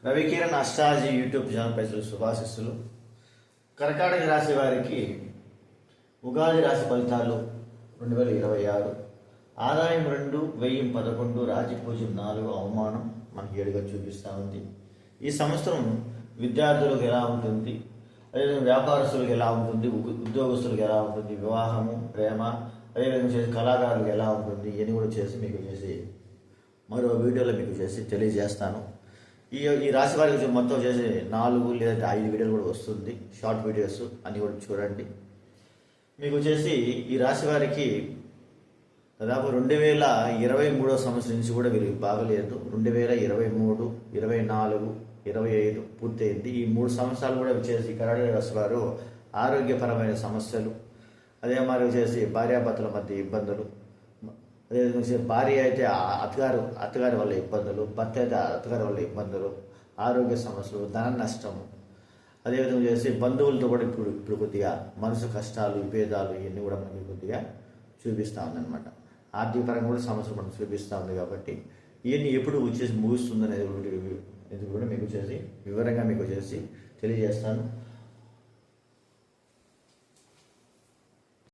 Ravikiran astrology YouTube channel ప్రజలు శుభాశిస్సులు. కర్కాటక రాశి వారికి ఉగాది రాశి ఫలితాలు 2026. ఆదాయం 2, వ్యయం 11, రాజపూజ్యం 4, అవమానం మనకి 7గా చూపిస్తూ ఉంది. ఈ సంవత్సరం విద్యార్థులకు ఎలా ఉంటుంది, అదేవిధంగా వ్యాపారస్తులకు ఎలా ఉంటుంది, ఉద్యోగస్తులకు ఎలా ఉంటుంది, వివాహము, ప్రేమ, అదేవిధంగా చేసి కళాకారులకు ఎలా ఉంటుంది, ఇవన్నీ కూడా చేసి మీకు చేసి మరో వీడియోలో మీకు చేసి తెలియజేస్తాను. ఈ రాశి వారికి మొత్తం చేసి 4 లేదా 5 వీడియోలు కూడా వస్తుంది, షార్ట్ వీడియోస్ అన్నీ కూడా చూడండి. మీకు వచ్చేసి ఈ రాశి వారికి దాదాపు 2023 సంవత్సరం నుంచి కూడా వీరికి బాగలేదు. 2023, 24, 25 పూర్తయింది. ఈ 3 సంవత్సరాలు కూడా వచ్చేసి కర్కాటక రాశి వారు ఆరోగ్యపరమైన సమస్యలు, అదే మరి వచ్చేసి భార్యాభర్తల మధ్య ఇబ్బందులు, అదేవిధంగా భార్య అయితే అత్తగారి వల్ల ఇబ్బందులు, భర్త అయితే అత్తగారి వల్ల ఇబ్బందులు, ఆరోగ్య సమస్యలు, ధన నష్టము, అదేవిధంగా చేసి బంధువులతో కూడా ఇప్పుడు కొద్దిగా మనసు కష్టాలు, విభేదాలు ఇవన్నీ కూడా మనకి కొద్దిగా చూపిస్తూ ఉందన్నమాట. ఆర్థిక పరంగా కూడా సమస్యలు మనకు చూపిస్తూ ఉంది. కాబట్టి ఇవన్నీ ఎప్పుడు వచ్చేసి ముగుస్తుంది అనేది కూడా మీకు చేసి వివరంగా మీకు చేసి తెలియజేస్తాను.